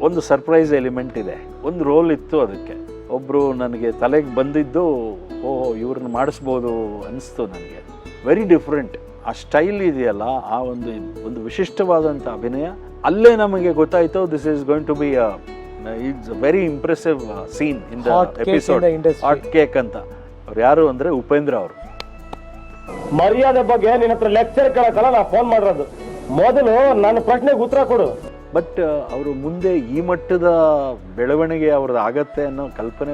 ಒಂದು surprise element ಇದೆ. ಒಂದು ರೋಲ್ ಇತ್ತು ಅದಕ್ಕೆ. ಒಬ್ಬರು ನನಗೆ ತಲೆಗೆ ಬಂದಿದ್ದು, ಓಹೋ ಇವ್ರನ್ನ ಮಾಡಿಸ್ಬೋದು ಅನಿಸ್ತು ನನಗೆ. Very different. ಆ ಸ್ಟೈಲ್ ಇದೆಯಲ್ಲ, ಆ ಒಂದು ವಿಶಿಷ್ಟವಾದಂಥ ಅಭಿನಯ, ಅಲ್ಲೇ ನಮಗೆ ಗೊತ್ತಾಯಿತು this is going to be it's very impressive scene in the episode. Hot cake ಅಂತ. ಅವ್ರು ಯಾರು ಅಂದರೆ ಉಪೇಂದ್ರ ಅವರು. ಮರ್ಯಾದೆ ಬಗ್ಗೆ ನಿನ್ನ ಹತ್ರ ಲೆಕ್ಚರ್ ಕೇಳಕ್ಕಲ್ಲ ನಾ ಫೋನ್ ಮಾಡಿರೋದು. ಮೊದಲು ನನ್ನ ಪ್ರಶ್ನೆಗೆ ಉತ್ತರ ಕೊಡು. ಬಟ್ ಅವರು ಮುಂದೆ ಈ ಮಟ್ಟದ ಬೆಳವಣಿಗೆ ಅವ್ರದ್ದು ಆಗತ್ತೆ ಅನ್ನೋ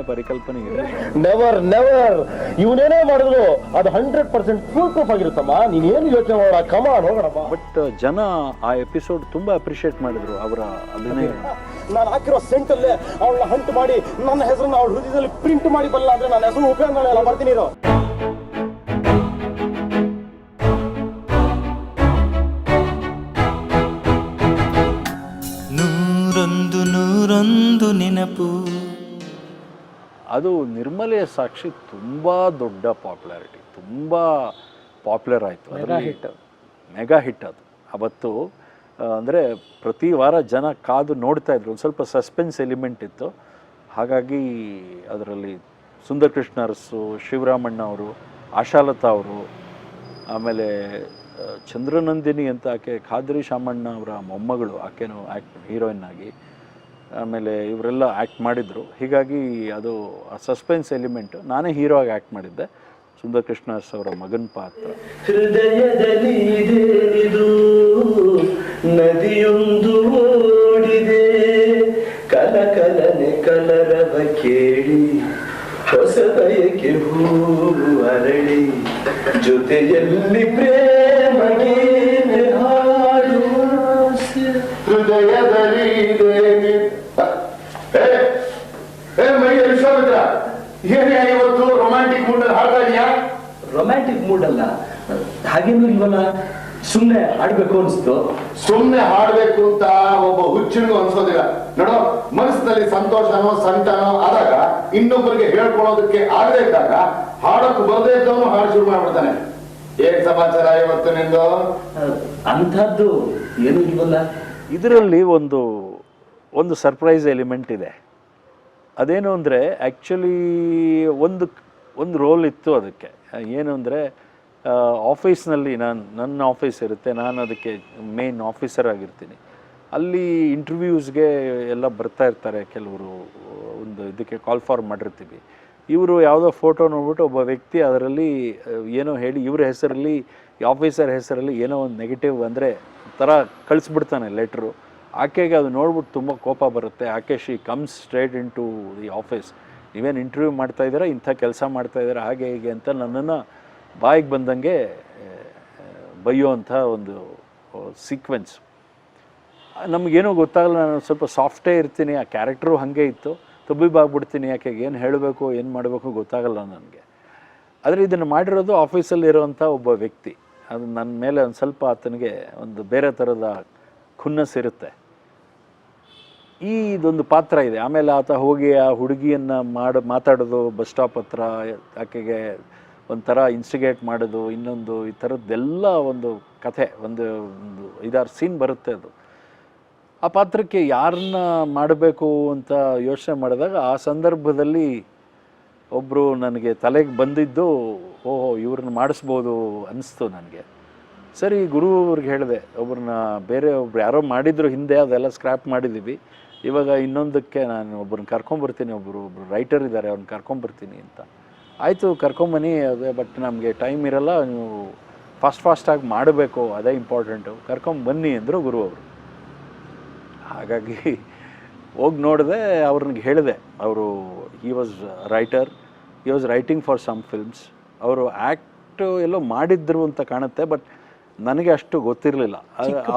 ಪರಿಕಲ್ಪನೆ ಇದೆ. Never never. ಇವನೇನೇ ಮಾಡಿದ್ರು ಅದು 100% ಫುಲ್ ಪ್ರೂಫ್ ಆಗಿರುತ್ತಮ್ಮ. ನೀನೇನು ಯೋಚನೆ ಮಾಡೋಣ, ಕಮಾನ್ ಹೋಗೋಣಪ್ಪ. ಬಟ್ ಜನ ಆ ಎಪಿಸೋಡ್ ತುಂಬಾ ಅಪ್ರಿಷಿಯೇಟ್ ಮಾಡಿದ್ರು ಅವರ ಅಭಿನಯ. ನಾನು ಹಾಕಿರೋ ಸೆಂಟಲ್ಲೇ ಅವಳನ್ನ ಹಂಟ್ ಮಾಡಿ ನನ್ನ ಹೆಸರನ್ನ ಅವಳ ಹೃದಯದಲ್ಲಿ ಪ್ರಿಂಟ್ ಮಾಡಿ ಬಲ್ಲ ಅಂದ್ರೆ ನನ್ನ ಹೆಸರು ಉಪಯೋಗ ಎಲ್ಲ ಬರ್ತೀನಿ ಇರೋ. ನೂರೊಂದು ನೆನಪು. ಅದು ನಿರ್ಮಲೆ ಸಾಕ್ಷಿ ತುಂಬ ದೊಡ್ಡ ಪಾಪ್ಯುಲಾರಿಟಿ, ತುಂಬ ಪಾಪ್ಯುಲರ್ ಆಯಿತು. ಮೆಗಾ ಹಿಟ್ ಅದು ಅವತ್ತು. ಅಂದರೆ ಪ್ರತಿ ವಾರ ಜನ ಕಾದು ನೋಡ್ತಾ ಇದ್ರು. ಒಂದು ಸ್ವಲ್ಪ ಸಸ್ಪೆನ್ಸ್ ಎಲಿಮೆಂಟ್ ಇತ್ತು. ಹಾಗಾಗಿ ಅದರಲ್ಲಿ ಸುಂದರ್ ಕೃಷ್ಣ ಅರಸು, ಶಿವರಾಮಣ್ಣ ಅವರು, ಆಶಾಲತಾ ಅವರು, ಆಮೇಲೆ ಚಂದ್ರನಂದಿನಿ ಅಂತ ಆಕೆ ಖಾದ್ರಿ ಶಾಮಣ್ಣ ಅವರ ಮೊಮ್ಮಗಳು, ಆಕೆನೂ ಹೀರೋಯಿನ್ ಆಗಿ, ಆಮೇಲೆ ಇವರೆಲ್ಲ ಆ್ಯಕ್ಟ್ ಮಾಡಿದರು. ಹೀಗಾಗಿ ಅದು ಆ ಸಸ್ಪೆನ್ಸ್ ಎಲಿಮೆಂಟು. ನಾನೇ ಹೀರೋ ಆಗಿ ಆ್ಯಕ್ಟ್ ಮಾಡಿದ್ದೆ, ಸುಂದರ್ ಕೃಷ್ಣ ಅರಸು ಅವರ ಮಗನ ಪಾತ್ರ. ಹೃದಯದಲ್ಲಿ ನದಿಯೊಂದು ಓಡಿದೆ, ಕಲಕಲನೆ ಕಲರವ ಕೇಳಿ ಹೊಸ ಬಯಕೆ ಹೂವು ಅರಳಿ, ಜೊತೆಯಲ್ಲಿ ಪ್ರೇಮ ಗೀತೆ ಹಾಡು ಹೃದಯದಲ್ಲಿ ವಿಶ್ವಾಮಿತ್ರ. ಏನೇ ಇವತ್ತು ರೊಮ್ಯಾಂಟಿಕ್ ಮೂಡ್ ಅಲ್ಲಿ ಹಾಡ್ತಾ ಇದೀಯಾ? ರೊಮ್ಯಾಂಟಿಕ್ ಮೂಡ್ ಅಲ್ಲ, ಹಾಗೇನು ಇಲ್ವಲ್ಲ, ಸುಮ್ಮನೆ ಹಾಡ್ಬೇಕು ಅನಿಸ್ತು. ಸುಮ್ಮನೆ ಹಾಡ್ಬೇಕು ಅಂತ ಒಬ್ಬ ಹುಚ್ಚನಿಗೂ ಅನ್ಸೋದಿಲ್ಲ ನೋಡೋ. ಮನಸ್ಸಿನಲ್ಲಿ ಸಂತೋಷನೋ ಸಂಕಟನೋ ಆದಾಗ ಇನ್ನೊಬ್ಬರಿಗೆ ಹೇಳ್ಕೊಳ್ಳೋದಕ್ಕೆ ಆಗದೇ ಇದ್ದಾಗ ಹಾಡೋಕು ಬರದೇ ಇದ್ದವನು ಹಾಡು ಶುರು ಮಾಡ್ಬಿಡ್ತಾನೆ. ಏನ್ ಸಮಾಚಾರ ಇವತ್ತು ನಿಂದು? ಅಂಥದ್ದು ಏನು ಇಲ್ವಲ್ಲ. ಇದರಲ್ಲಿ ಒಂದು ಸರ್ಪ್ರೈಸ್ ಎಲಿಮೆಂಟ್ ಇದೆ. ಅದೇನು ಅಂದರೆ ಆ್ಯಕ್ಚುಲಿ ಒಂದು ರೋಲ್ ಇತ್ತು ಅದಕ್ಕೆ. ಏನು ಅಂದರೆ ಆಫೀಸ್ನಲ್ಲಿ ನನ್ನ ಆಫೀಸ್ ಇರುತ್ತೆ, ನಾನು ಅದಕ್ಕೆ ಮೇನ್ ಆಫೀಸರ್ ಆಗಿರ್ತೀನಿ. ಅಲ್ಲಿ ಇಂಟರ್ವ್ಯೂಸ್ಗೆ ಎಲ್ಲ ಬರ್ತಾ ಇರ್ತಾರೆ ಕೆಲವರು. ಇದಕ್ಕೆ ಕಾಲ್ ಫಾರ್ ಮಾಡಿರ್ತೀವಿ. ಇವರು ಯಾವುದೋ ಫೋಟೋ ನೋಡ್ಬಿಟ್ಟು ಒಬ್ಬ ವ್ಯಕ್ತಿ ಅದರಲ್ಲಿ ಏನೋ ಹೇಳಿ ಇವ್ರ ಹೆಸರಲ್ಲಿ, ಈ ಆಫೀಸರ್ ಹೆಸರಲ್ಲಿ ಏನೋ ಒಂದು ನೆಗೆಟಿವ್ ಅಂದರೆ ಥರ ಕಳಿಸ್ಬಿಡ್ತಾನೆ ಲೆಟ್ರು. ಆಕೆಗೆ ಅದು ನೋಡ್ಬಿಟ್ಟು ತುಂಬ ಕೋಪ ಬರುತ್ತೆ. ಆಕೆ she comes straight in to the office. ನೀವೇನು ಇಂಟರ್ವ್ಯೂ ಮಾಡ್ತಾಯಿದ್ದೀರಾ, ಇಂಥ ಕೆಲಸ ಮಾಡ್ತಾಯಿದ್ದೀರಾ, ಹಾಗೆ ಹೀಗೆ ಅಂತ ನನ್ನನ್ನು ಬಾಯಿಗೆ ಬಂದಂಗೆ ಬೈಯೋವಂಥ ಒಂದು ಸೀಕ್ವೆನ್ಸ್. ನಮಗೇನೋ ಗೊತ್ತಾಗಲ್ಲ. ನಾನು ಸ್ವಲ್ಪ ಸಾಫ್ಟೇ ಇರ್ತೀನಿ, ಆ ಕ್ಯಾರೆಕ್ಟ್ರು ಹಾಗೆ ಇತ್ತು. ತುಬ್ಬಿಬಾಗ್ಬಿಡ್ತೀನಿ. ಯಾಕೆಗೆ ಏನು ಹೇಳಬೇಕು ಏನು ಮಾಡಬೇಕು ಗೊತ್ತಾಗಲ್ಲ ನನಗೆ. ಆದರೆ ಇದನ್ನು ಮಾಡಿರೋದು ಆಫೀಸಲ್ಲಿರೋವಂಥ ಒಬ್ಬ ವ್ಯಕ್ತಿ. ಅದು ನನ್ನ ಮೇಲೆ ಒಂದು ಸ್ವಲ್ಪ ಆತನಿಗೆ ಒಂದು ಬೇರೆ ಥರದ ಖುನ್ನಸ್ಸಿರುತ್ತೆ. ಇದೊಂದು ಪಾತ್ರ ಇದೆ. ಆಮೇಲೆ ಆತ ಹೋಗಿ ಆ ಹುಡುಗಿಯನ್ನು ಮಾತಾಡೋದು ಬಸ್ ಸ್ಟಾಪ್ ಹತ್ರ, ಆಕೆಗೆ ಒಂಥರ ಇನ್ಸ್ಟಿಗೇಟ್ ಮಾಡೋದು, ಇನ್ನೊಂದು ಈ ಥರದ್ದೆಲ್ಲ ಒಂದು ಕಥೆ, ಒಂದು 5-6 ಸೀನ್ ಬರುತ್ತೆ. ಅದು ಆ ಪಾತ್ರಕ್ಕೆ ಯಾರನ್ನ ಮಾಡಬೇಕು ಅಂತ ಯೋಚನೆ ಮಾಡಿದಾಗ ಆ ಸಂದರ್ಭದಲ್ಲಿ ಒಬ್ಬರು ನನಗೆ ತಲೆಗೆ ಬಂದಿದ್ದು, ಓಹೋ ಇವ್ರನ್ನ ಮಾಡಿಸ್ಬೋದು ಅನಿಸ್ತು ನನಗೆ. ಸರಿ ಗುರು ಅವ್ರಿಗೆ ಹೇಳಿದೆ, ಒಬ್ರು ಯಾರೋ ಮಾಡಿದ್ರು ಹಿಂದೆ, ಅದೆಲ್ಲ ಸ್ಕ್ರ್ಯಾಪ್ ಮಾಡಿದ್ದೀವಿ, ಇವಾಗ ಇನ್ನೊಂದಕ್ಕೆ ನಾನು ಒಬ್ಬರನ್ನ ಕರ್ಕೊಂಬರ್ತೀನಿ, ಒಬ್ಬರು ರೈಟರ್ ಇದ್ದಾರೆ, ಅವ್ರನ್ನ ಕರ್ಕೊಂಬರ್ತೀನಿ ಅಂತ. ಆಯಿತು ಕರ್ಕೊಂಬನ್ನಿ, ಅದೇ ಬಟ್ ನಮಗೆ ಟೈಮ್ ಇರಲ್ಲ, ನೀವು ಫಾಸ್ಟಾಗಿ ಮಾಡಬೇಕು, ಅದೇ ಇಂಪಾರ್ಟೆಂಟು, ಕರ್ಕೊಂಬನ್ನಿ ಅಂದರು ಗುರು ಅವರು. ಹಾಗಾಗಿ ಹೋಗಿ ನೋಡಿದೆ, ಅವ್ರನ್ನ ಹೇಳಿದೆ. ಅವರು he was writing for some films. ಅವರು ಆ್ಯಕ್ಟ್ ಎಲ್ಲೋ ಮಾಡಿದ್ರು ಅಂತ ಕಾಣುತ್ತೆ, ಬಟ್ ನನಗೆ ಅಷ್ಟು ಗೊತ್ತಿರಲಿಲ್ಲ. ಚಿಕ್ಕ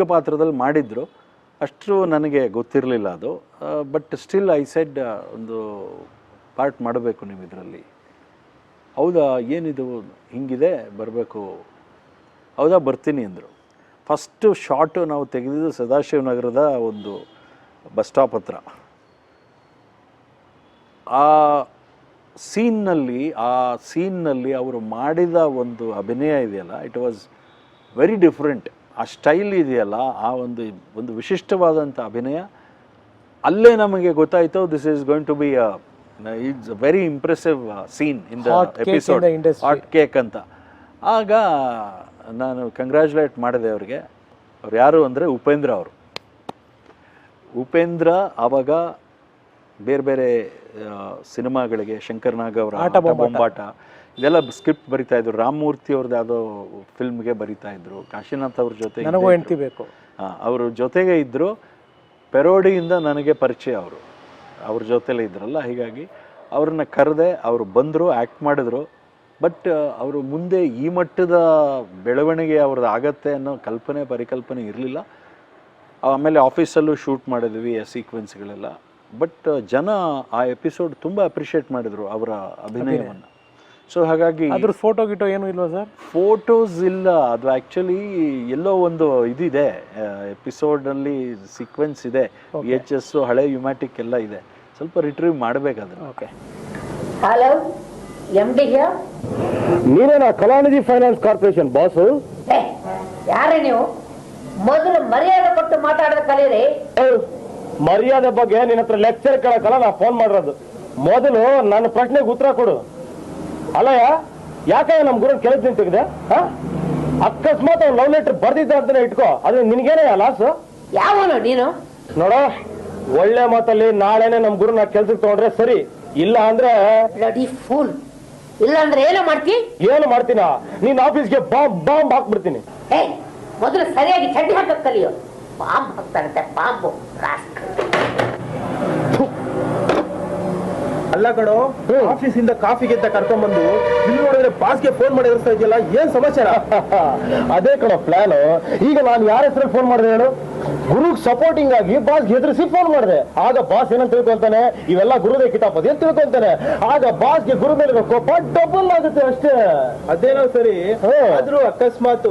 ಪಾತ್ರದಲ್ಲಿ ಮಾಡಿದ್ರು, ಅಷ್ಟು ನನಗೆ ಗೊತ್ತಿರಲಿಲ್ಲ ಅದು. ಬಟ್ ಸ್ಟಿಲ್ ಐ ಸೆಡ್, ಒಂದು ಪಾರ್ಟ್ ಮಾಡಬೇಕು ನೀವು ಇದರಲ್ಲಿ. ಹೌದಾ, ಏನಿದು ಹಿಂಗಿದೆ, ಬರಬೇಕು, ಹೌದಾ ಬರ್ತೀನಿ ಅಂದರು. ಫಸ್ಟು ಶಾಟು ನಾವು ತೆಗೆದಿದ್ದು ಸದಾಶಿವನಗರದ ಒಂದು ಬಸ್ ಸ್ಟಾಪ್ ಹತ್ರ. ಆ ಸೀನ್ನಲ್ಲಿ ಅವರು ಮಾಡಿದ ಒಂದು ಅಭಿನಯ ಇದೆಯಲ್ಲ, ಇಟ್ ವಾಸ್ ವೆರಿ ಡಿಫ್ರೆಂಟ್. ಆ ಸ್ಟೈಲ್ ಇದೆಯಲ್ಲ, ಆ ಒಂದು ವಿಶಿಷ್ಟವಾದಂಥ ಅಭಿನಯ, ಅಲ್ಲೇ ನಮಗೆ ಗೊತ್ತಾಯಿತು this is going to be it's very impressive scene in the episode, hot cake ಅಂತ. ಆಗ ನಾನು ಕಂಗ್ರ್ಯಾಚುಲೇಟ್ ಮಾಡಿದೆ ಅವ್ರಿಗೆ. ಅವ್ರು ಯಾರು ಅಂದರೆ ಉಪೇಂದ್ರ ಅವರು. ಉಪೇಂದ್ರ ಆವಾಗ ಬೇರೆ ಬೇರೆ ಸಿನಿಮಾಗಳಿಗೆ, ಶಂಕರ್ನಾಗ್ ಅವರ ಆಟ ಬೊಂಬಾಟ ಇದೆಲ್ಲ ಸ್ಕ್ರಿಪ್ಟ್ ಬರಿತಾ ಇದ್ರು. ರಾಮಮೂರ್ತಿ ಅವ್ರದ್ದು ಯಾವುದೋ ಫಿಲ್ಮ್ಗೆ ಬರಿತಾ ಇದ್ರು. ಕಾಶಿನಾಥ್ ಅವ್ರ ಜೊತೆ ಅವ್ರ ಜೊತೆಗೆ ಇದ್ದರು. ಪೆರೋಡಿಯಿಂದ ನನಗೆ ಪರಿಚಯ ಅವರು, ಅವ್ರ ಜೊತೆಲೇ ಇದ್ರಲ್ಲ. ಹೀಗಾಗಿ ಅವ್ರನ್ನ ಕರೆದೆ, ಅವರು ಬಂದರು, ಆ್ಯಕ್ಟ್ ಮಾಡಿದ್ರು. ಬಟ್ ಅವರು ಮುಂದೆ ಈ ಮಟ್ಟದ ಬೆಳವಣಿಗೆ ಅವ್ರದ್ದು ಆಗತ್ತೆ ಅನ್ನೋ ಪರಿಕಲ್ಪನೆ ಇರಲಿಲ್ಲ. ಆಮೇಲೆ ಆಫೀಸಲ್ಲೂ ಶೂಟ್ ಮಾಡಿದ್ವಿ ಆ ಸೀಕ್ವೆನ್ಸ್ಗಳೆಲ್ಲ. ಬಟ್ ಜನ ಆ ಎಪಿಸೋಡ್ ತುಂಬ ಅಪ್ರಿಷಿಯೇಟ್ ಮಾಡಿದರು ಅವರ ಅಭಿನಯವನ್ನು. ಸೊ ಹಾಗಾಗಿ ಅದ್ರ ಫೋಟೋ ಗಿಟೋ ಏನೂ ಇಲ್ವಾ ಸರ್? ಫೋಟೋಸ್ ಇಲ್ಲ, ಅದು ಆ್ಯಕ್ಚುಲಿ ಎಲ್ಲೋ ಒಂದು ಇದಿದೆ ಎಪಿಸೋಡಲ್ಲಿ, ಸೀಕ್ವೆನ್ಸ್ ಇದೆ, VHS ಹಳೆ ಯುಮ್ಯಾಟಿಕ್ ಎಲ್ಲ ಇದೆ, ಸ್ವಲ್ಪ ರಿಟ್ರೀವ್ ಮಾಡಬೇಕಾದ್ರೆ. ಓಕೆ. Hello, MD here. ನೀನೇನಾ ಕಲಾನಿಧಿ ಫೈನಾನ್ಸ್ ಕಾರ್ಪೊರೇಷನ್ ಬಾಸು? ಯಾರೇ ನೀವು? ಮೊದಲು ಮರ್ಯಾದೆ ಕೊಟ್ಟು ಮಾತಾಡೋದ ಕಲೀರಿ. ಮರ್ಯಾದೆ ಬಗ್ಗೆ ನಿನ್ನ ಹತ್ರ ಲೆಕ್ಚರ್ ಕೇಳಕ್ಕಲ್ಲ ನಾ ಫೋನ್ ಮಾಡಿರೋದು. ಮೊದಲು ನನ್ನ ಪ್ರಶ್ನೆಗೆ ಉತ್ತರ ಕೊಡು. ಅಲ್ಲಯ್ಯ, ಯಾಕೆ ನಮ್ಮ ಗುರು ಕೆಲಸದಿಂದ ತೆಗೆದೆ? ಅಕಸ್ಮಾತ್ ಅವ್ನು ಲವ್ ಲೆಟರ್ ಬರ್ದಿದ್ದ ಅಂತಾನೆ ಇಟ್ಕೋ, ಅದು ನಿನ್ಗೇನೆ ಲಾಸ್. ಯಾವನು ನೀನು? ನೋಡೋ, ಒಳ್ಳೆ ಮಾತಲ್ಲಿ ನಾಳೆನೆ ನಮ್ಮ ಗುರು ನಾ ಕೆಲ್ಸಕ್ಕೆ ತಗೊಂಡ್ರೆ ಸರಿ, ಇಲ್ಲ ಅಂದ್ರೆ ಬ್ಲಡಿ ಫೂಲ್. ಇಲ್ಲ ಅಂದ್ರೆ ಏನೋ ಮಾಡ್ತಿ? ಏನು ಮಾಡ್ತೀನ? ನೀನ್ ಆಫೀಸ್ಗೆ ಬಾಂಬ್ ಹಾಕ್ಬಿಡ್ತೀನಿ. ಮೊದಲು ಸರಿಯಾಗಿ ಚಡ್ಡಿ ಹಾಕಕ್ ಕಲಿಯೋ. ಬಾಂಬ್ ಹಾಕ್ತಾರಂತೆ, ಬಾಂಬು. ಅಲ್ಲ ಕಣೋ, ಆಫೀಸ್ ಇಂದ ಕಾಫಿ ಗೆದ್ದ ಕರ್ಕೊಂಡ್ ಬಂದು ಇಲ್ಲಿ ನೋಡಿದ್ರೆ ಬಾಸ್ಗೆ ಫೋನ್ ಮಾಡಿ ಎದುರಿಸ್ತಾ ಇದೆಯಲ್ಲ, ಏನ್ ಸಮಾಚಾರ? ಅದೇ ಕಣೋ ಪ್ಲಾನ್. ಈಗ ನಾನು ಯಾರ ಹೆಸರು ಫೋನ್ ಮಾಡಿದೆ ಹೇಳು? ಗುರುಗ್ ಸಪೋರ್ಟಿಂಗ್ ಆಗಿ ಬಾಸ್ ಎದುರಿಸಿ ಫೋನ್ ಮಾಡಿದೆ. ಆಗ ಬಾಸ್ ಏನಂತ ತಿಳ್ಕೊಂತಾನೆ, ಇವೆಲ್ಲ ಗುರುದೇ ಕಿತಾಪತಿ ಅಂತ ತಿಳ್ಕೊಂತಾನೆ. ಆಗ ಬಾಸ್ಗೆ ಗುರು ಮೇಲೆ ಕೋಪ ಡಬಲ್ ಆಗುತ್ತೆ ಅಷ್ಟೇ. ಅದೇನೋ ಸರಿ, ಆದ್ರೂ ಅಕಸ್ಮಾತ್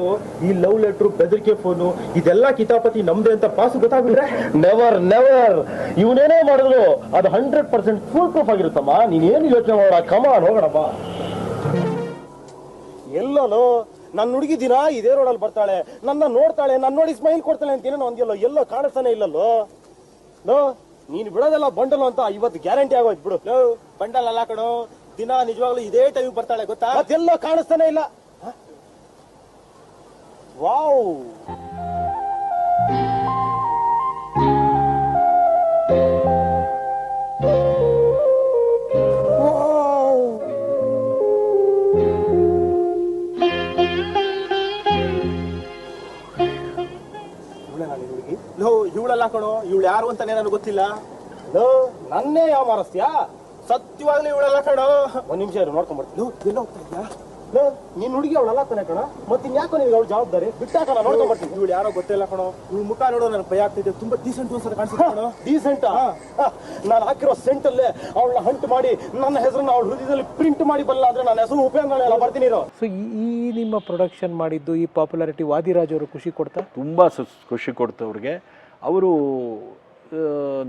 ಈ ಲವ್ ಲೆಟ್ರು, ಬೆದರಿಕೆ ಫೋನು ಇದೆಲ್ಲ ಕಿತಾಪತಿ ನಮ್ದೆ ಅಂತ ಬಾಸ್ ಗೊತ್ತಾಗ್ಬಿಟ್ರೆ ನೆವರ್ ನೆವರ್ ಇವನೇನೇ ಮಾಡಿದ್ರು ಅದು 100% ಫುಲ್ ಪ್ರೂಫ್ ಆಗಿರುತ್ತಮ್ಮ. ನೀನ್ ಏನು ಯೋಚನೆ ಮಾಡೋಣ, ಕಮಾನ್ ಹೋಗೋಣಮ್ಮ. ಎಲ್ಲೋ ನನ್ನ ಹುಡುಗಿ ದಿನ ಇದೇ ರೋಡಲ್ಲಿ ಬರ್ತಾಳೆ, ನನ್ನ ನೋಡ್ತಾಳೆ, ನನ್ನ ನೋಡಿ ಸ್ಮೈಲ್ ಕೊಡ್ತಾಳೆ ಅಂತ ಏನೋ ಒಂದಿಲ್ಲೋ, ಎಲ್ಲೋ ಕಾಣಿಸ್ತಾನೆ ಇಲ್ಲಲ್ಲೋ. ನೀನ್ ಬಿಡೋದೆಲ್ಲ ಬಂಡಲು ಅಂತ ಇವತ್ತು ಗ್ಯಾರಂಟಿ ಆಗೋಯ್ತು ಬಿಡು. ಬಂಡಲ್ ಅಲ್ಲ ಕಣೋ, ದಿನ ನಿಜವಾಗ್ಲೂ ಇದೇ ಟೈಮ್ ಬರ್ತಾಳೆ ಗೊತ್ತಾ, ಅದೆಲ್ಲೋ ಕಾಣಿಸ್ತಾನೆ ಇಲ್ಲ. ವಾವ್, ಇವಳಲ್ಲ ಕಣೋ, ಇವಳು ಯಾರು ಅಂತಾನೆ ನನಗೆ ಗೊತ್ತಿಲ್ಲ. ನನ್ನೇ ಯಾವ ಮಾರಸ್ತ್ಯಾ? ಸತ್ಯವಾಗ್ಲೂ ಇವಳಲ್ಲ ಕಣೋ. ಒಂದ್ ನಿಮಿಷ ಇರು, ನೋಡ್ಕೊಂಡ್ಬರ್ತೀನಿ. ಎಲ್ಲ ಹೋಗ್ತಾ ಇದ್ಯಾ? ನೀನ್ ಹುಡುಗಿ ಅವಳಲ್ಲ ತಾನೆ ಕಣ, ಮತ್ತೆ ಇನ್ಯಾಕೋ ನಿನ್ಗೆ ಅವಳು ಜವಾಬ್ದಾರಿ? ಬಿಟ್ಟಾಕ ನಾನು ನೋಡ್ಕೊಂಡ್ಬರ್ತೀನಿ. ಇವಳು ಯಾರೋ ಗೊತ್ತಿಲ್ಲ ಕಣೋ, ಇವಳು ಮುಖ ನೋಡೋ ನನಗೆ ಭಯ ಆಗ್ತಿದೆ. ತುಂಬಾ ಡೀಸೆಂಟ್ ಒಂದ್ಸಲ ಕಾಣಿಸ್ತಾ ಕಣೋ. ಡೀಸೆಂಟ್? ನಾನು ಹಾಕಿರೋ ಸೆಂಟ್ ಅಲ್ಲೇ ಅವಳನ್ನ ಹಂಟ್ ಮಾಡಿ ನನ್ನ ಹೆಸರನ್ನ ಅವಳ ಹೃದಯದಲ್ಲಿ ಪ್ರಿಂಟ್ ಮಾಡಿ ಬಲ್ಲ ಅಂದ್ರೆ ನನ್ನ ಹೆಸರು ಉಪಯೋಗ ಬರ್ತೀನಿ. ಸೊ ಈ ನಿಮ್ಮ ಪ್ರೊಡಕ್ಷನ್ ಮಾಡಿದ್ದು ಈ ಪಾಪ್ಯುಲಾರಿಟಿ ವಾದಿರಾಜ್ ಅವರು ಖುಷಿ ಕೊಡ್ತಾ? ತುಂಬ ಖುಷಿ ಕೊಡ್ತು ಅವ್ರಿಗೆ. ಅವರು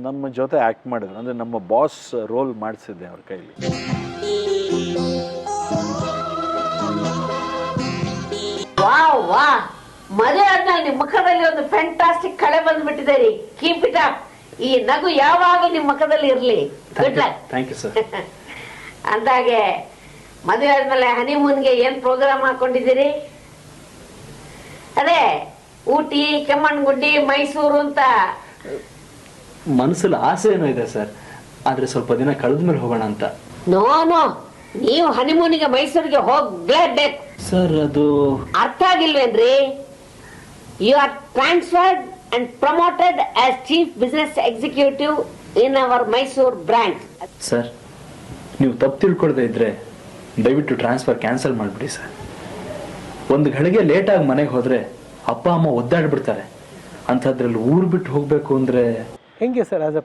ನಮ್ಮ ಜೊತೆ ಆ್ಯಕ್ಟ್ ಮಾಡಿದ್ರು, ಅಂದರೆ ನಮ್ಮ ಬಾಸ್ ರೋಲ್ ಮಾಡಿಸಿದ್ದೆ ಅವ್ರ ಕೈಲಿ. ವಾ, ಮದುವೆ ಆದ್ಮೇಲೆ ನಿಮ್ ಮುಖದಲ್ಲಿ ಒಂದು ಫ್ಯಾಂಟಾಸ್ಟಿಕ್ ಕಳೆ ಬಂದ್ಬಿಟ್ಟಿದೆ ರೀ. Keep it up. ಈ ನಗು ಯಾವಾಗ ನಿಮ್ ಮುಖದಲ್ಲಿ ಇರ್ಲಿ. Good luck. Thank you sir. ಅಂದಾಗೆ ಮದುವೆ ಆದ್ಮೇಲೆ ಹನಿಮೂನ್ಗೆ ಏನ್ ಪ್ರೋಗ್ರಾಮ್ ಹಾಕೊಂಡಿದ್ದೀರಿ? ಅದೇ ಊಟಿ, ಕೆಮ್ಮಣ್ಣಗುಡ್ಡಿ, ಮೈಸೂರು ಅಂತ ಮನಸ್ಸಲ್ಲಿ ಆಸೆ ಏನೋ ಇದೆ ಸರ್, ಆದ್ರೆ ಸ್ವಲ್ಪ ದಿನ ಕಳೆದ್ಮೇಲೆ ಹೋಗೋಣ ಅಂತ. ನೋ, ನೀವು ಹನಿಮೂನಿಗೆ ಮೈಸೂರಿಗೆ ಹೋಗ್ಲೇಬೇಕು ಸರ್. ಅದು ಅರ್ಥ ಆಗಿಲ್ವೇನ್ರಿ? You are transferred and promoted as chief business executive in our Mysore branch. Sir, ನೀವು ತಪ್ಪು ತಿಳ್ಕೊಳ್ದೇ ಇದ್ರೆ ದಯವಿಟ್ಟು ಟ್ರಾನ್ಸ್ಫರ್ ಕ್ಯಾನ್ಸಲ್ ಮಾಡಿಬಿಡಿ ಸರ್. ಒಂದು ಗಳಿಗೆ ಲೇಟಾಗಿ ಮನೆಗೆ ಹೋದ್ರೆ ಅಪ್ಪ ಅಮ್ಮ ಒದ್ದಾಡ್ಬಿಡ್ತಾರೆ. ಅಂಥದ್ರಲ್ಲಿ ಊರು ಬಿಟ್ಟು ಹೋಗ್ಬೇಕು ಅಂದ್ರೆ ಹೆಂಗೆ sir? As a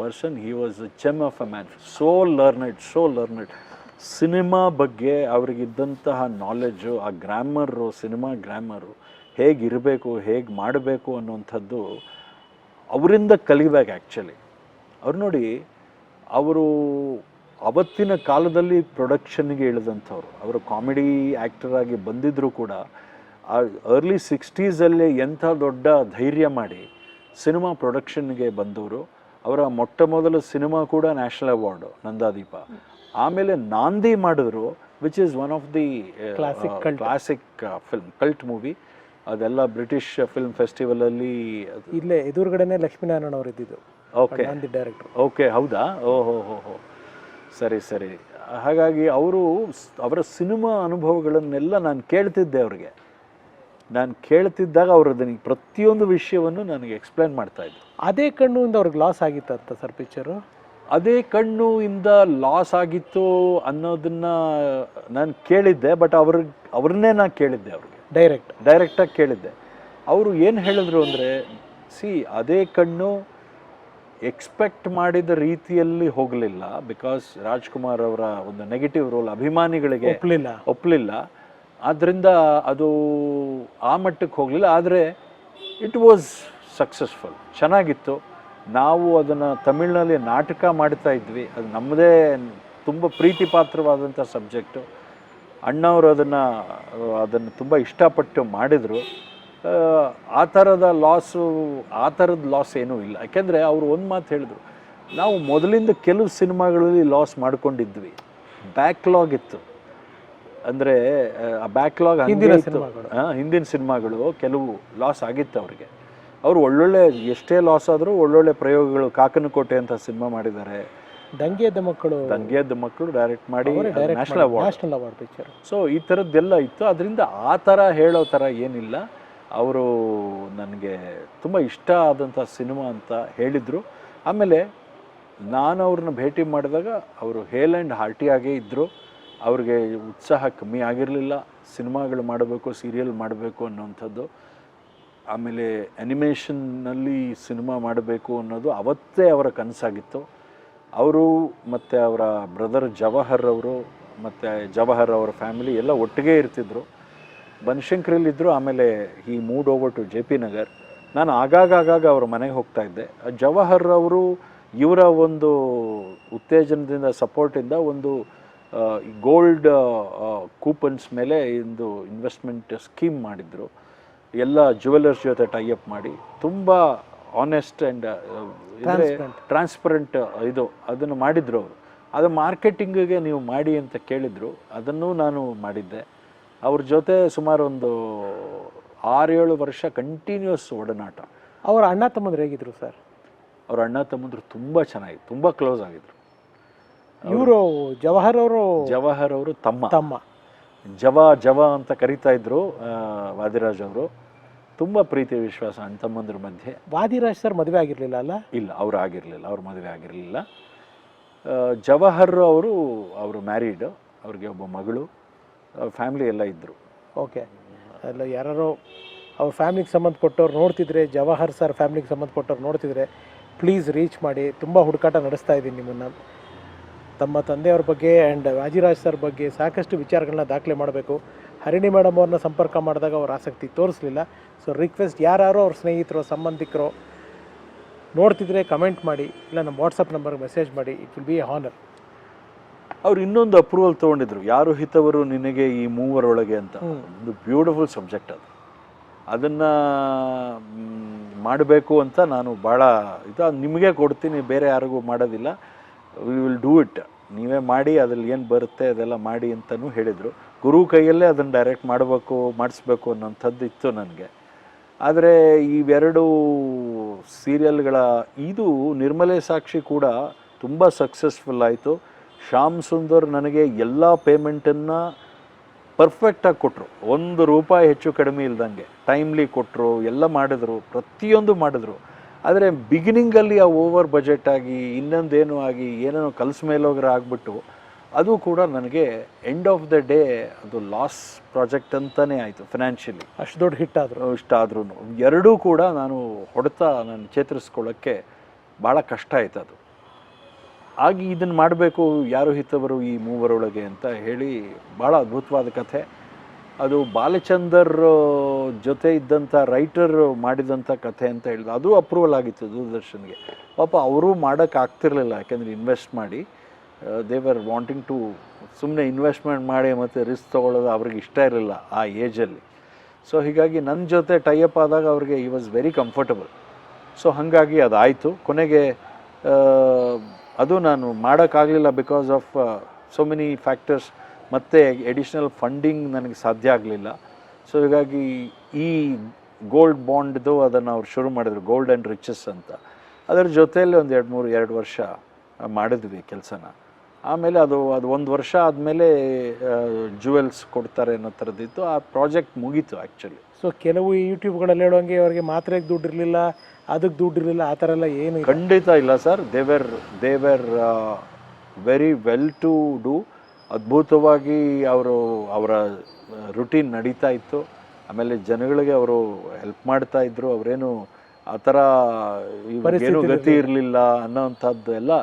person he was a gem of a man. So learned. Cinema ಬಗ್ಗೆ ಅವ್ರಿಗಿದ್ದಂತಹ ನಾಲೆಡ್ಜು, ಆ ಗ್ರಾಮರು, ಸಿನಿಮಾ ಗ್ರಾಮರು ಹೇಗಿರಬೇಕು, ಹೇಗೆ ಮಾಡಬೇಕು ಅನ್ನುವಂಥದ್ದು ಅವರಿಂದ ಕಲಿಬೇಕು ಆ್ಯಕ್ಚುಲಿ. ಅವ್ರು ನೋಡಿ, ಅವರು ಅವತ್ತಿನ ಕಾಲದಲ್ಲಿ ಪ್ರೊಡಕ್ಷನ್ಗೆ ಇಳಿದಂಥವ್ರು. ಅವರು ಕಾಮಿಡಿ ಆ್ಯಕ್ಟರ್ ಆಗಿ ಬಂದಿದ್ದರೂ ಕೂಡ ಆ ಅರ್ಲಿ 60s ಎಂಥ ದೊಡ್ಡ ಧೈರ್ಯ ಮಾಡಿ ಸಿನಿಮಾ ಪ್ರೊಡಕ್ಷನ್ಗೆ ಬಂದವರು. ಅವರ ಮೊಟ್ಟ ಮೊದಲ ಸಿನಿಮಾ ಕೂಡ ನ್ಯಾಷನಲ್ ಅವಾರ್ಡು ನಂದಾದೀಪ. ಆಮೇಲೆ ನಾಂದಿ ಮಾಡಿದ್ರು, which is one of the classic film, cult movie. ಅದೆಲ್ಲ ಬ್ರಿಟಿಷ್ ಫಿಲ್ಮ್ ಫೆಸ್ಟಿವಲಲ್ಲಿ ಇಲ್ಲೇ ಎದುರುಗಡೆನೆ ಲಕ್ಷ್ಮೀನಾರಾಯಣ ಅವರು ಇದ್ದಿದ್ದು. Okay director. ಓಕೆ, ಹೌದಾ? ಓಹೋ, ಸರಿ. ಹಾಗಾಗಿ ಅವರ ಸಿನಿಮಾ ಅನುಭವಗಳನ್ನೆಲ್ಲ ನಾನು ಕೇಳ್ತಿದ್ದೆ. ಅವ್ರಿಗೆ ನಾನು ಕೇಳ್ತಿದ್ದಾಗ ಅವರು ಅದನ್ನು ಪ್ರತಿಯೊಂದು ವಿಷಯವನ್ನು ನನಗೆ ಎಕ್ಸ್ಪ್ಲೇನ್ ಮಾಡ್ತಾಯಿದ್ರು. ಅದೇ ಕಣ್ಣುಯಿಂದ ಅವ್ರಿಗೆ ಲಾಸ್ ಆಗಿತ್ತಂತ ಸರ್ ಪಿಕ್ಚರು? ಅದೇ ಕಣ್ಣುಯಿಂದ ಲಾಸ್ ಆಗಿತ್ತು ಅನ್ನೋದನ್ನ ನಾನು ಕೇಳಿದ್ದೆ. ಬಟ್ ಅವ್ರನ್ನೇ ನಾನು ಕೇಳಿದ್ದೆ, ಅವ್ರಿಗೆ ಡೈರೆಕ್ಟಾಗಿ ಕೇಳಿದ್ದೆ. ಅವರು ಏನು ಹೇಳಿದ್ರು ಅಂದರೆ, ಅದೇ ಕಣ್ಣು ಎಕ್ಸ್ಪೆಕ್ಟ್ ಮಾಡಿದ ರೀತಿಯಲ್ಲಿ ಹೋಗಲಿಲ್ಲ. ಬಿಕಾಸ್ ರಾಜ್ಕುಮಾರ್ ಅವರ ಒಂದು ನೆಗೆಟಿವ್ ರೋಲ್ ಅಭಿಮಾನಿಗಳಿಗೆ ಒಪ್ಪಲಿಲ್ಲ. ಆದ್ದರಿಂದ ಅದು ಆ ಮಟ್ಟಕ್ಕೆ ಹೋಗಲಿಲ್ಲ. ಆದರೆ ಇಟ್ ವಾಸ್ ಸಕ್ಸಸ್ಫುಲ್, ಚೆನ್ನಾಗಿತ್ತು. ನಾವು ಅದನ್ನು ತಮಿಳಿನಲ್ಲಿ ನಾಟಕ ಮಾಡ್ತಾ ಇದ್ವಿ. ಅದು ನಮ್ಮದೇ ತುಂಬ ಪ್ರೀತಿ ಪಾತ್ರವಾದಂಥ ಸಬ್ಜೆಕ್ಟು. ಅಣ್ಣವರು ಅದನ್ನು ತುಂಬ ಇಷ್ಟಪಟ್ಟು ಮಾಡಿದರು. ಆ ಥರದ ಲಾಸ್ ಏನೂ ಇಲ್ಲ. ಯಾಕೆಂದರೆ ಅವರು ಒಂದು ಮಾತು ಹೇಳಿದ್ರು, ನಾವು ಮೊದಲಿಂದ ಕೆಲವು ಸಿನಿಮಾಗಳಲ್ಲಿ ಲಾಸ್ ಮಾಡ್ಕೊಂಡಿದ್ವಿ, ಬ್ಯಾಕ್ಲಾಗ್ ಇತ್ತು. ಅಂದರೆ ಆ ಬ್ಯಾಕ್ಲಾಗ್ ಹಿಂದಿನ ಸಿನಿಮಾಗಳು ಕೆಲವು ಲಾಸ್ ಆಗಿತ್ತು ಅವ್ರಿಗೆ. ಅವರು ಒಳ್ಳೊಳ್ಳೆ ಎಷ್ಟೇ ಲಾಸ್ ಆದರೂ ಒಳ್ಳೊಳ್ಳೆ ಪ್ರಯೋಗಗಳು, ಕಾಕನಕೋಟೆ ಅಂತ ಸಿನಿಮಾ ಮಾಡಿದ್ದಾರೆ, ದಂಗೆಯದ್ದ ಮಕ್ಕಳು ಡೈರೆಕ್ಟ್ ಮಾಡಿ ನ್ಯಾಷನಲ್ ಅವಾರ್ಡ್ ಪಿಕ್ಚರ್. ಸೊ ಈ ಥರದ್ದೆಲ್ಲ ಇತ್ತು. ಅದರಿಂದ ಆ ಥರ ಹೇಳೋ ಥರ ಏನಿಲ್ಲ. ಅವರು ನನಗೆ ತುಂಬ ಇಷ್ಟ ಆದಂಥ ಸಿನಿಮಾ ಅಂತ ಹೇಳಿದರು. ಆಮೇಲೆ ನಾನು ಅವ್ರನ್ನ ಭೇಟಿ ಮಾಡಿದಾಗ ಅವರು ಹೇಲ್ ಆ್ಯಂಡ್ ಹಾರ್ಟಿಯಾಗೇ ಇದ್ದರು. ಅವ್ರಿಗೆ ಉತ್ಸಾಹ ಕಮ್ಮಿ ಆಗಿರಲಿಲ್ಲ, ಸಿನಿಮಾಗಳು ಮಾಡಬೇಕು, ಸೀರಿಯಲ್ ಮಾಡಬೇಕು ಅನ್ನೋವಂಥದ್ದು. ಆಮೇಲೆ ಆ್ಯನಿಮೇಷನ್ನಲ್ಲಿ ಸಿನಿಮಾ ಮಾಡಬೇಕು ಅನ್ನೋದು ಅವತ್ತೇ ಅವರ ಕನಸಾಗಿತ್ತು. ಅವರು ಮತ್ತು ಅವರ ಬ್ರದರ್ ಜವಾಹರ್ ಅವರು ಮತ್ತು ಜವಾಹರ್ ಅವರ ಫ್ಯಾಮಿಲಿ ಎಲ್ಲ ಒಟ್ಟಿಗೆ ಇರ್ತಿದ್ರು. ಬನಶಂಕರಿಲಿದ್ದರು. ಆಮೇಲೆ ಈ moved over to JP Nagar. ನಾನು ಆಗಾಗ ಅವ್ರ ಮನೆಗೆ ಹೋಗ್ತಾ ಇದ್ದೆ. ಜವಾಹರ್ ಅವರು ಇವರ ಒಂದು ಉತ್ತೇಜನದಿಂದ, ಸಪೋರ್ಟಿಂದ ಒಂದು ಗೋಲ್ಡ್ ಕೂಪನ್ಸ್ ಮೇಲೆ ಒಂದು ಇನ್ವೆಸ್ಟ್ಮೆಂಟ್ ಸ್ಕೀಮ್ ಮಾಡಿದರು. ಎಲ್ಲ ಜ್ಯುವೆಲರ್ಸ್ ಜೊತೆ ಟೈಅಪ್ ಮಾಡಿ ತುಂಬ ಆನೆಸ್ಟ್ ಆ್ಯಂಡ್ ಟ್ರಾನ್ಸ್ಪರೆಂಟ್ ಅದನ್ನು ಮಾಡಿದರು ಅವರು. ಅದು ಮಾರ್ಕೆಟಿಂಗಿಗೆ ನೀವು ಮಾಡಿ ಅಂತ ಕೇಳಿದರು. ಅದನ್ನು ನಾನು ಮಾಡಿದ್ದೆ. ಅವ್ರ ಜೊತೆ ಸುಮಾರು ಒಂದು 6-7 ವರ್ಷ ಕಂಟಿನ್ಯೂಸ್ ಒಡನಾಟ. ಅವರ ಅಣ್ಣ ತಮ್ಮಂದ್ರು ಹೇಗಿದ್ರು ಸರ್? ಅವ್ರ ಅಣ್ಣ ತಮ್ಮಂದ್ರು ತುಂಬ ಚೆನ್ನಾಗಿತ್ತು, ತುಂಬ ಕ್ಲೋಸ್ ಆಗಿದ್ರು. ಇವರು ಜವಾಹರ್ ಅವರು ತಮ್ಮ ಜವ ಅಂತ ಕರಿತಾ ಇದ್ರು ವಾದಿರಾಜ್ ಅವರು. ತುಂಬ ಪ್ರೀತಿ ವಿಶ್ವಾಸ ಅಣ್ಣ ತಮ್ಮಂದ್ರ ಮಧ್ಯೆ. ವಾದಿರಾಜ್ ಸರ್ ಮದುವೆ ಆಗಿರಲಿಲ್ಲ ಅಲ್ಲ? ಇಲ್ಲ, ಅವ್ರು ಆಗಿರಲಿಲ್ಲ, ಅವ್ರ ಮದುವೆ ಆಗಿರಲಿಲ್ಲ. ಜವಾಹರ್ ಅವರು ಮ್ಯಾರಿಡ್, ಅವ್ರಿಗೆ ಒಬ್ಬ ಮಗಳು, ಫ್ಯಾಮಿಲಿ ಎಲ್ಲ ಇದ್ದರು. ಓಕೆ. ಅಲ್ಲ, ಯಾರೋ ಅವ್ರ ಫ್ಯಾಮಿಲಿಗೆ ಸಂಬಂಧಪಟ್ಟವ್ರು ನೋಡ್ತಿದ್ರೆ, ಜವಾಹರ್ ಸರ್ ಫ್ಯಾಮಿಲಿಗೆ ಸಂಬಂಧಪಟ್ಟವ್ರು ನೋಡ್ತಿದ್ರೆ ಪ್ಲೀಸ್ ರೀಚ್ ಮಾಡಿ. ತುಂಬ ಹುಡುಕಾಟ ನಡೆಸ್ತಾ ಇದ್ದೀನಿ ನಿಮ್ಮನ್ನು. ತಮ್ಮ ತಂದೆಯವ್ರ ಬಗ್ಗೆ ಆ್ಯಂಡ್ ವಾದಿರಾಜ್ ಸರ್ ಬಗ್ಗೆ ಸಾಕಷ್ಟು ವಿಚಾರಗಳನ್ನ ದಾಖಲೆ ಮಾಡಬೇಕು. ಹರಿಣಿ ಮೇಡಮ್ ಅವ್ರನ್ನ ಸಂಪರ್ಕ ಮಾಡಿದಾಗ ಅವ್ರ ಆಸಕ್ತಿ ತೋರಿಸಲಿಲ್ಲ. ಸೊ ರಿಕ್ವೆಸ್ಟ್, ಯಾರು ಅವ್ರ ಸ್ನೇಹಿತರು, ಸಂಬಂಧಿಕರು ನೋಡ್ತಿದ್ರೆ ಕಮೆಂಟ್ ಮಾಡಿ, ಇಲ್ಲ ನಮ್ಮ ವಾಟ್ಸಪ್ ನಂಬರ್ಗೆ ಮೆಸೇಜ್ ಮಾಡಿ. It will be A honour. ಅವ್ರು ಇನ್ನೊಂದು ಅಪ್ರೂವಲ್ ತೊಗೊಂಡಿದ್ರು, ಯಾರು ಹಿತವರು ನಿನಗೆ ಈ ಮೂವರೊಳಗೆ ಅಂತ. ಒಂದು ಬ್ಯೂಟಿಫುಲ್ ಸಬ್ಜೆಕ್ಟ್ ಅದು. ಅದನ್ನು ಮಾಡಬೇಕು ಅಂತ ನಾನು ಭಾಳ ನಿಮಗೆ ಕೊಡ್ತೀನಿ, ಬೇರೆ ಯಾರಿಗೂ ಮಾಡೋದಿಲ್ಲ. ವಿ ವಿಲ್ ಡೂ ಇಟ್, ನೀವೇ ಮಾಡಿ, ಅದ್ರಲ್ಲಿ ಏನು ಬರುತ್ತೆ ಅದೆಲ್ಲ ಮಾಡಿ ಅಂತಲೂ ಹೇಳಿದರು. ಗುರು ಕೈಯಲ್ಲೇ ಅದನ್ನು ಡೈರೆಕ್ಟ್ ಮಾಡಿಸ್ಬೇಕು ಅನ್ನೋಂಥದ್ದು ಇತ್ತು ನನಗೆ. ಆದರೆ ಇವೆರಡು ಸೀರಿಯಲ್ಗಳ ನಿರ್ಮಲೆ ಸಾಕ್ಷಿ ಕೂಡ ತುಂಬ ಸಕ್ಸಸ್ಫುಲ್ ಆಯಿತು. ಶ್ಯಾಮ್ ಸುಂದರ್ ನನಗೆ ಎಲ್ಲ ಪೇಮೆಂಟನ್ನು ಪರ್ಫೆಕ್ಟಾಗಿ ಕೊಟ್ಟರು, ₹1 ಹೆಚ್ಚು ಕಡಿಮೆ ಇಲ್ದಂಗೆ ಟೈಮ್ಲಿ ಕೊಟ್ಟರು, ಎಲ್ಲ ಮಾಡಿದ್ರು, ಪ್ರತಿಯೊಂದು ಮಾಡಿದ್ರು. ಆದರೆ ಬಿಗಿನಿಂಗಲ್ಲಿ ಆ ಓವರ್ ಬಜೆಟ್ ಆಗಿ ಇನ್ನೊಂದೇನು ಆಗಿ ಏನೇನೋ ಕಲಸ ಮೇಲೋಗ್ರೆ ಆಗಿಬಿಟ್ಟು ಅದು ಕೂಡ ನನಗೆ ಎಂಡ್ ಆಫ್ ದ ಡೇ ಅದು ಲಾಸ್ ಪ್ರಾಜೆಕ್ಟ್ ಅಂತಲೇ ಆಯಿತು. ಫಿನಾನ್ಷಿಯಲಿ ಅಷ್ಟು ದೊಡ್ಡ ಹಿಟ್ ಆದ್ರೂ ಎರಡೂ ಕೂಡ ನಾನು ಚೇತರಿಸ್ಕೊಳ್ಳೋಕ್ಕೆ ಭಾಳ ಕಷ್ಟ ಆಯ್ತು. ಅದು ಆಗಿ ಇದನ್ನು ಮಾಡಬೇಕು, ಯಾರು ಹಿತವರು ಈ ಮೂವರೊಳಗೆ ಅಂತ ಹೇಳಿ ಭಾಳ ಅದ್ಭುತವಾದ ಕಥೆ. ಅದು ಬಾಲಚಂದರ್ ಜೊತೆ ಇದ್ದಂಥ ರೈಟರ್ ಮಾಡಿದಂಥ ಕಥೆ ಅಂತ ಹೇಳಿದ್ರು. ಅದು ಅಪ್ರೂವಲ್ ಆಗಿತ್ತು ದೂರದರ್ಶನ್ಗೆ. ಪಾಪ ಅವರು ಮಾಡೋಕ್ಕಾಗ್ತಿರ್ಲಿಲ್ಲ, ಯಾಕೆಂದರೆ ಇನ್ವೆಸ್ಟ್ ಮಾಡಿ ದೇವರ್ ವಾಂಟಿಂಗ್ ಟು ಸುಮ್ಮನೆ ಇನ್ವೆಸ್ಟ್ಮೆಂಟ್ ಮಾಡಿ ಮತ್ತು ರಿಸ್ಕ್ ತೊಗೊಳ್ಳೋದು ಅವ್ರಿಗೆ ಇಷ್ಟ ಇರಲಿಲ್ಲ ಆ ಏಜಲ್ಲಿ. ಸೊ ಹೀಗಾಗಿ ನನ್ನ ಜೊತೆ ಟೈಅಪ್ ಆದಾಗ ಅವ್ರಿಗೆ ಈ ವಾಸ್ ವೆರಿ ಕಂಫರ್ಟಬಲ್. ಸೊ ಹಾಗಾಗಿ ಅದಾಯಿತು. ಕೊನೆಗೆ ಅದು ನಾನು ಮಾಡೋಕ್ಕಾಗಲಿಲ್ಲ because of so many factors. ಮತ್ತು ಎಡಿಷ್ನಲ್ ಫಂಡಿಂಗ್ ನನಗೆ ಸಾಧ್ಯ ಆಗಲಿಲ್ಲ. ಸೊ ಹೀಗಾಗಿ ಈ ಗೋಲ್ಡ್ ಬಾಂಡ್ದು ಅದನ್ನು ಅವ್ರು ಶುರು ಮಾಡಿದ್ರು, ಗೋಲ್ಡ್ ಆ್ಯಂಡ್ ರಿಚಸ್ ಅಂತ. ಅದರ ಜೊತೆಯಲ್ಲಿ ಒಂದು 2 ವರ್ಷ ಮಾಡಿದ್ವಿ ಕೆಲಸನ. ಆಮೇಲೆ ಅದು 1 ವರ್ಷ ಆದಮೇಲೆ ಜುವೆಲ್ಸ್ ಕೊಡ್ತಾರೆ ಅನ್ನೋ ಥರದ್ದಿತ್ತು. ಆ ಪ್ರಾಜೆಕ್ಟ್ ಮುಗೀತು ಆ್ಯಕ್ಚುಲಿ. ಸೊ ಕೆಲವು ಯೂಟ್ಯೂಬ್ಗಳಲ್ಲಿ ಹೇಳುವಂಗೆ ಅವ್ರಿಗೆ ಮಾತ್ರೆಗೆ ದುಡ್ಡು ಇರಲಿಲ್ಲ, ಅದಕ್ಕೆ ದುಡ್ಡು ಇರಲಿಲ್ಲ, ಆ ಥರ ಎಲ್ಲ ಏನು ಇಲ್ಲ. ಖಂಡಿತ ಇಲ್ಲ sir. They were very well to do. ಅದ್ಭುತವಾಗಿ ಅವರ ರುಟೀನ್ ನಡೀತಾ ಇತ್ತು. ಆಮೇಲೆ ಜನಗಳಿಗೆ ಅವರು ಹೆಲ್ಪ್ ಮಾಡ್ತಾ ಇದ್ರು. ಅವರೇನು ಆ ಥರ ಏನು ಗತಿ ಇರಲಿಲ್ಲ ಅನ್ನೋವಂಥದ್ದು ಎಲ್ಲ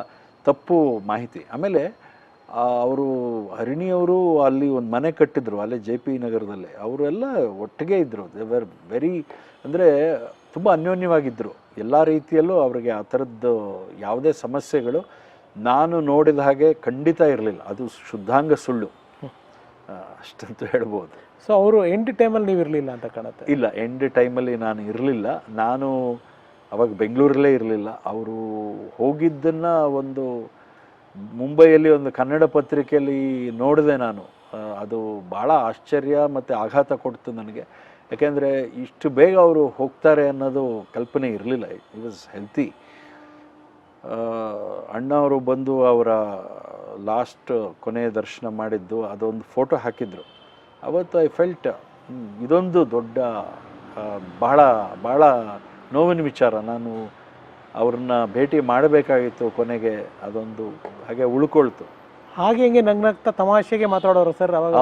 ತಪ್ಪು ಮಾಹಿತಿ. ಆಮೇಲೆ ಅವರು ಹರಿಣಿಯವರು ಅಲ್ಲಿ ಒಂದು ಮನೆ ಕಟ್ಟಿದ್ರು, ಅಲ್ಲೇ JP ನಗರದಲ್ಲೇ. ಅವರೆಲ್ಲ ಒಟ್ಟಿಗೆ ಇದ್ದರು. ದೇ ವರ್ ವೆರಿ, ಅಂದರೆ ತುಂಬ ಅನ್ಯೋನ್ಯವಾಗಿದ್ದರು ಎಲ್ಲ ರೀತಿಯಲ್ಲೂ. ಅವರಿಗೆ ಆ ಥರದ್ದು ಯಾವುದೇ ಸಮಸ್ಯೆಗಳು ನಾನು ನೋಡಿದ ಹಾಗೆ ಖಂಡಿತ ಇರಲಿಲ್ಲ. ಅದು ಶುದ್ಧಾಂಗ ಸುಳ್ಳು, ಅಷ್ಟಂತೂ ಹೇಳ್ಬೋದು. ಸೊ ಅವರು ಎಂಡ್ ಟೈಮಲ್ಲಿ ನೀವು ಇರಲಿಲ್ಲ ಅಂತ ಕಾಣುತ್ತೆ. ಇಲ್ಲ, ಎಂಡ್ ಟೈಮಲ್ಲಿ ನಾನು ಇರಲಿಲ್ಲ. ನಾನು ಅವಾಗ ಬೆಂಗಳೂರಲ್ಲೇ ಇರಲಿಲ್ಲ. ಅವರು ಹೋಗಿದ್ದನ್ನು ಒಂದು ಮುಂಬೈಯಲ್ಲಿ ಒಂದು ಕನ್ನಡ ಪತ್ರಿಕೆಯಲ್ಲಿ ನೋಡಿದೆ ನಾನು. ಅದು ಭಾಳ ಆಶ್ಚರ್ಯ ಮತ್ತು ಆಘಾತ ಕೊಡ್ತು ನನಗೆ. ಯಾಕೆಂದರೆ ಇಷ್ಟು ಬೇಗ ಅವರು ಹೋಗ್ತಾರೆ ಅನ್ನೋದು ಕಲ್ಪನೆ ಇರಲಿಲ್ಲ. It was healthy. ಅಣ್ಣ ಅವರು ಬಂದು ಅವರ ಲಾಸ್ಟ್ ಕೊನೆಯ ದರ್ಶನ ಮಾಡಿದ್ದು ಅದೊಂದು ಫೋಟೋ ಹಾಕಿದ್ರು. ಅವತ್ತು ಐ ಫೆಲ್ಟ್ ಇದೊಂದು ದೊಡ್ಡ ಬಹಳ ಭಾಳ ನೋವಿನ ವಿಚಾರ. ನಾನು ಅವ್ರನ್ನ ಭೇಟಿ ಮಾಡಬೇಕಾಗಿತ್ತು. ಕೊನೆಗೆ ಅದೊಂದು ಹಾಗೆ ಉಳ್ಕೊಳ್ತು. ಹಾಗೆ ಹಿಂಗೆ ನಗ್ನಗ್ತಾ ತಮಾಷೆಗೆ ಮಾತಾಡೋರು ಸರ್ ಅವಾಗ?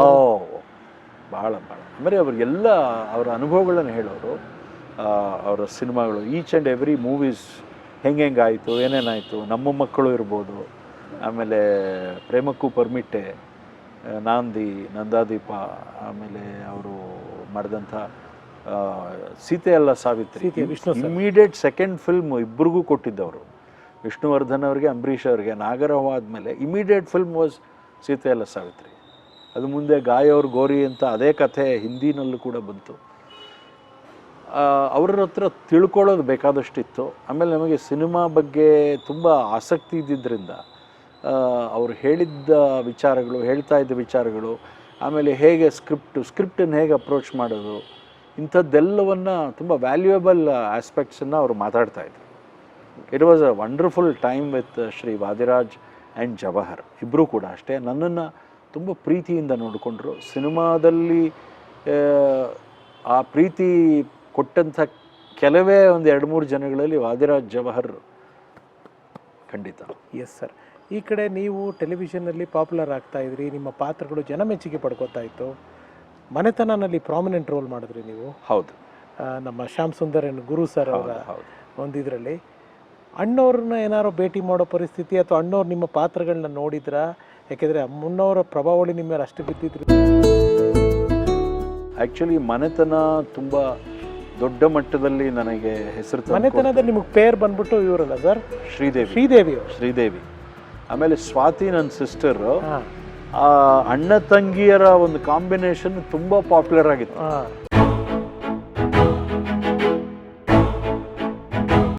ಭಾಳ ಆಮೇಲೆ ಅವ್ರಿಗೆಲ್ಲ ಅವರ ಅನುಭವಗಳನ್ನು ಹೇಳೋರು. ಅವರ ಸಿನಿಮಾಗಳು ಈಚ್ ಆ್ಯಂಡ್ ಎವ್ರಿ ಮೂವೀಸ್ ಹೆಂಗಾಯಿತು, ಏನೇನಾಯಿತು, ನಮ್ಮ ಮಕ್ಕಳು ಇರ್ಬೋದು, ಆಮೇಲೆ ಪ್ರೇಮಕ್ಕೂ ಪರ್ಮಿಟ್ಟೆ, ನಾಂದಿ, ನಂದಾದೀಪ, ಆಮೇಲೆ ಅವರು ಮಾಡಿದಂಥ ಸೀತೆ ಅಲ್ಲ ಸಾವಿತ್ರಿ, ಇಮ್ಮಿಡಿಯೇಟ್ ಸೆಕೆಂಡ್ ಫಿಲ್ಮ್ ಇಬ್ಬರಿಗೂ ಕೊಟ್ಟಿದ್ದವರು. ವಿಷ್ಣುವರ್ಧನ್ ಅವರಿಗೆ, ಅಂಬರೀಷ್ ಅವರಿಗೆ. ನಾಗರಹೋ ಆದಮೇಲೆ ಇಮಿಡಿಯೇಟ್ ಫಿಲ್ಮ್ ವಾಸ್ ಸೀತೆ ಅಲ್ಲ ಸಾವಿತ್ರಿ. ಅದು ಮುಂದೆ ಗಾಯವ್ರ ಗೋರಿ ಅಂತ ಅದೇ ಕಥೆ ಹಿಂದಿನಲ್ಲೂ ಕೂಡ ಬಂತು. ಅವ್ರ ಹತ್ರ ತಿಳ್ಕೊಳ್ಳೋದು ಬೇಕಾದಷ್ಟಿತ್ತು. ಆಮೇಲೆ ನಮಗೆ ಸಿನಿಮಾ ಬಗ್ಗೆ ತುಂಬ ಆಸಕ್ತಿ ಇದ್ದಿದ್ದರಿಂದ ಅವ್ರು ಹೇಳಿದ್ದ ವಿಚಾರಗಳು, ಹೇಳ್ತಾ ಇದ್ದ ವಿಚಾರಗಳು, ಆಮೇಲೆ ಹೇಗೆ ಸ್ಕ್ರಿಪ್ಟನ್ನು ಹೇಗೆ ಅಪ್ರೋಚ್ ಮಾಡೋದು, ಇಂಥದ್ದೆಲ್ಲವನ್ನು ತುಂಬ ವ್ಯಾಲ್ಯೂಯಬಲ್ ಆಸ್ಪೆಕ್ಟ್ಸನ್ನು ಅವರು ಮಾತಾಡ್ತಾಯಿದ್ರು. It was a wonderful time with Shri Vadiraj and Jawahar. ಇಬ್ಬರೂ ಕೂಡ ಅಷ್ಟೇ ನನ್ನನ್ನು ತುಂಬ ಪ್ರೀತಿಯಿಂದ ನೋಡಿಕೊಂಡ್ರು. ಸಿನಿಮಾದಲ್ಲಿ ಆ ಪ್ರೀತಿ ಕೊಟ್ಟಂಥ ಕೆಲವೇ ಒಂದು 2-3 ಜನಗಳಲ್ಲಿ ವಾದಿರಾಜ್, ಜವಾಹರ್ ಖಂಡಿತ. Yes sir. ಈ ಕಡೆ ನೀವು ಟೆಲಿವಿಷನ್ನಲ್ಲಿ ಪಾಪ್ಯುಲರ್ ಆಗ್ತಾಯಿದ್ರಿ, ನಿಮ್ಮ ಪಾತ್ರಗಳು ಜನಮೆಚ್ಚುಗೆ ಪಡ್ಕೋತಾ ಇತ್ತು. ಮನೆತನನಲ್ಲಿ ಪ್ರಾಮಿನೆಂಟ್ ರೋಲ್ ಮಾಡಿದ್ರಿ ನೀವು. ಹೌದು. ನಮ್ಮ ಶ್ಯಾಮ್ ಸುಂದರನ್ ಗುರು ಸರ್ ಅವರ ಒಂದು ಇದರಲ್ಲಿ ಅಣ್ಣವ್ರನ್ನ ಏನಾದ್ರು ಭೇಟಿ ಮಾಡೋ ಪರಿಸ್ಥಿತಿ ಅಥವಾ ಅಣ್ಣವ್ರು ನಿಮ್ಮ ಪಾತ್ರಗಳನ್ನ ನೋಡಿದ್ರಾ? ಯಾಕೆಂದರೆ ಅಮ್ಮನವರ ಪ್ರಭಾವಳಿ ನಿಮ್ಮ ಮೇಲೆ ಅಷ್ಟು ಬಿದ್ದಿದ್ರು. ಆ್ಯಕ್ಚುಲಿ ಮನೆತನ ತುಂಬ ದೊಡ್ಡ ಮಟ್ಟದಲ್ಲಿ ನನಗೆ ಹೆಸರು. ಮನೆತನದಲ್ಲಿ ನಿಮಗೆ ಪೇರ್ ಬಂದ್ಬಿಟ್ಟು ಇವರಲ್ಲ ಸರ್, ಶ್ರೀದೇವಿ. ಆಮೇಲೆ ಸ್ವಾತಿ ನನ್ನ ಸಿಸ್ಟರು. ಅಣ್ಣ ತಂಗಿಯರ ಒಂದು ಕಾಂಬಿನೇಷನ್ ತುಂಬ ಪಾಪ್ಯುಲರ್ ಆಗಿತ್ತು.